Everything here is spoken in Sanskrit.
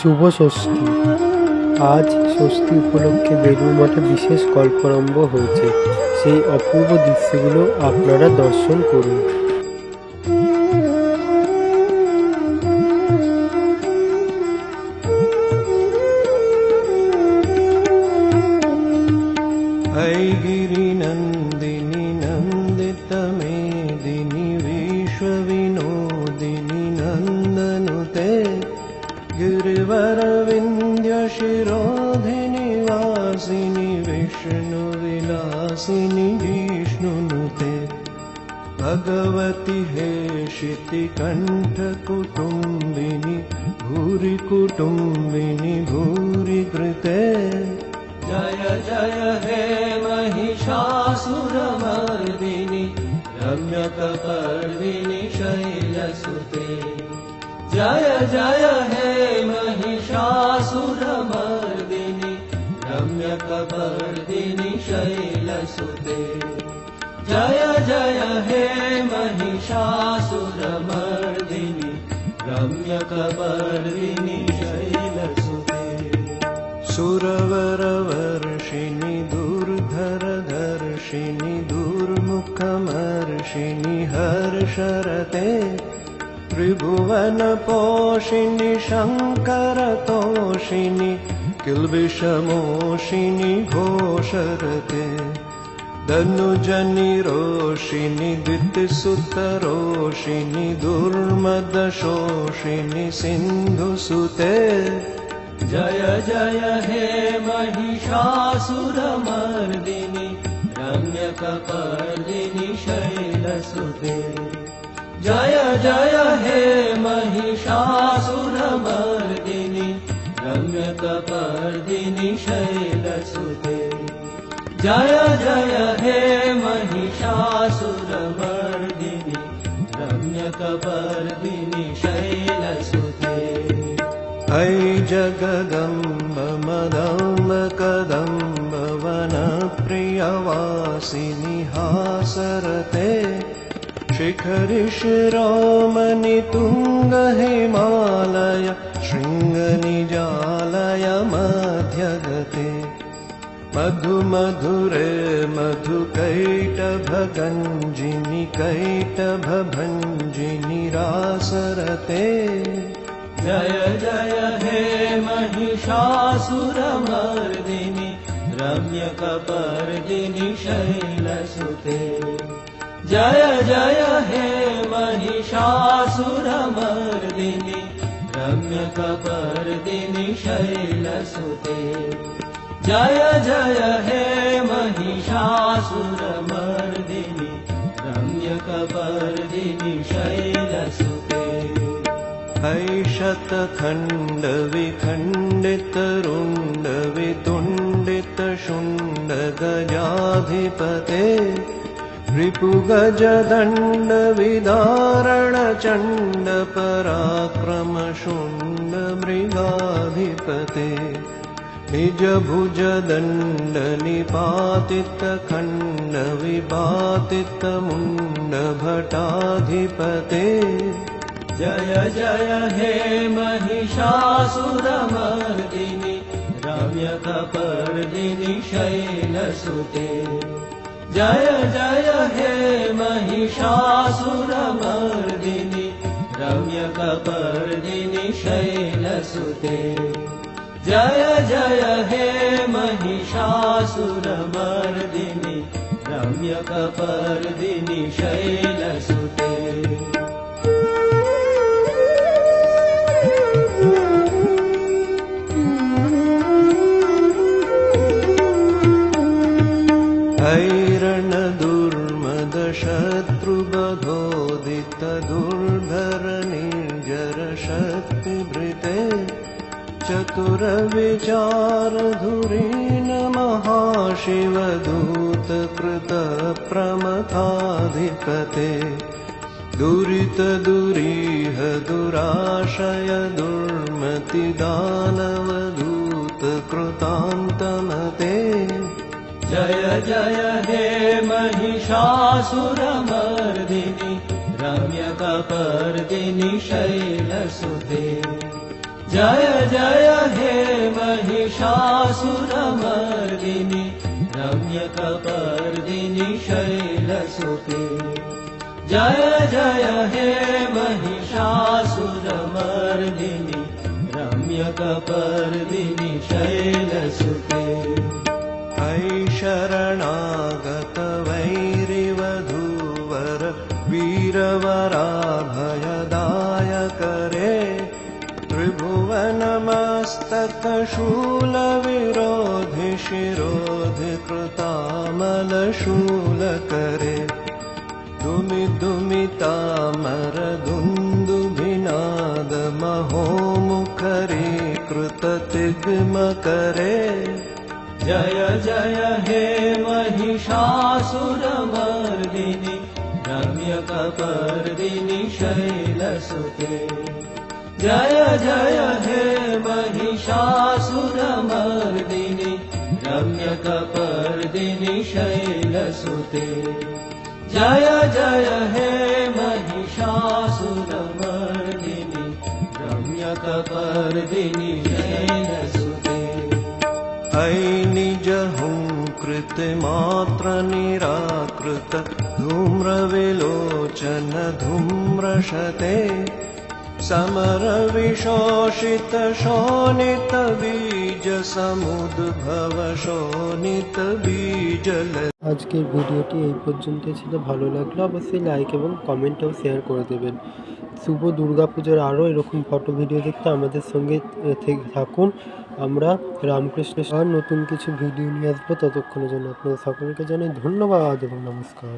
শুভ ষষ্ঠী। আজ ষষ্ঠী উপলক্ষে বেলুড় মঠে বিশেষ কল্পারম্ভ হয়েছে। সেই অপূর্ব দৃশ্যগুলো আপনারা দর্শন করুন। ऐगिरिनन्दिनि नन्दितमेदिनि विश्वविनोदिनि नन्दनुते गिरिवरविन्द्यशिरोधिनि वासिनि विष्णुविलासिनि जिष्णुनुते भगवति हेशितिकण्ठकुटुम्बिनि भूरि कुटुम्बिनि भूरि कृते। जय जय हे महिषासुरमर्दिनि रम्यकपर्दिनि शैलसुते। जय जय हे महिषासुरमर्दिनि रम्यकपर्दिनि शैलसुते। जय जय हे महिषासुरमर्दिनि रम्यकपर्दिनि शैलसुते। सुरवरवर्षिणि दुर्धरधर्षिणि दुर्मुखमर्षिणि हर्षरते त्रिभुवनपोषिणि शङ्करतोषिणि किल्बिषमोषिणि घोषरते धनुजनिरोषिणि दितिसुतरोषिणि दुर्मदशोषिणि सिन्धुसुते। जय जय हे महिषासुरमर्दिनि रम्यकपर्दिनि शैलसुते। जय जय हे महिषासुरमर्दिनि रम्यकपर्दिनि शैलसुते। जय जय हे महिषासुरमर्दिनि रम्यकपर्दिनि शैलसुते। ऐ जगदम्ब मदम्ब कदम्ब वनप्रियवासिनि हासरते शिखरि शिरोमणि तुङ्ग हिमालय शृङ्गनिजालय मध्यगते मधु मधुरे मधुकैटभगञ्जिनि कैटभभञ्जिनि रासरते। जय जय हे महिषासुरमर्दिनि रम्यकपर्दिनि शैलसुते। जय जय हे महिषासुरमर्दिनि रम्यकपर्दिनि शैलसुते। जय जय हे महिषासुरमर्दिनि रम्यकपर्दिनि शैलसुते। ऐ शतखण्डविखण्डितरुण्डवितुण्डितशुण्ड गजाधिपते रिपुगजदण्डविदारणचण्ड पराक्रमशुण्ड मृगाधिपते निजभुजदण्ड निपातितखण्ड विपातितमुण्ड भटाधिपते। जय जय हे महिषासुरमर्दिनि रम्यकपर्दिनि शैलसुते। जय जय हे महिषासुरमर्दिनि रम्यकपर्दिनि शैलसुते। जय जय हे महिषासुरमर्दिनि रम्यकपर्दिनि शैलसुते। ऐरणदुर्मद शत्रुबधोदित दुर्धर निर्जर शक्तिभृते चतुरविचारधुरीन महाशिवदूतकृत प्रमथाधिपते दुरितदुरीह दुराशय दुर्मति दानवदूत कृतान्तमते। जय जय हे महिषासुरमर्दिनि रम्यकपर्दिनि शैलसुते। जय जय हे महिषासुरमर्दिनि रम्यकपर्दिनि शैलसुते जय जय हे महिषासुरमर्दिनि रम्यकपर्दिनि शैलसुते ऐ शरणागत वैरिवधूवर वीरवराभयदायकरे त्रिभुवनमस्तकशूलविरोधि शिरोधि कृतामलशूलकरे दुमि दुमितामरदुन्दुभिनादमहोमुखरे कृततिग्मकरे जय जय हे महिषासुरमर्दिनि रम्यकपर्दिनि शैलसुते जय जय हे महिषासुरमर्दिनि रम्यकपर्दिनि शैलसुते जय जय हे महिषासुरमर्दिनि रम्यकपर्दिनि शैलसुते ऐ निजहुङ्कृतिमात्र निराकृत धूम्रविलोचन धूम्रशते समरविशोषित शोणित बीज समुद्भव शोणित बीजल। আজকের ভিডিওটি এই পর্যন্তই ছিল। ভালো লাগলে অবশ্যই লাইক এবং কমেন্ট ও শেয়ার করে দেবেন। শুভ দুর্গাপুজোর আরও এরকম ফটো ভিডিও দেখতে আমাদের সঙ্গে থাকুন। আমরা রামকৃষ্ণ আর নতুন কিছু ভিডিও নিয়ে আসবো। ততক্ষণের জন্য আপনাদের সকলকে জানাই ধন্যবাদ এবং নমস্কার।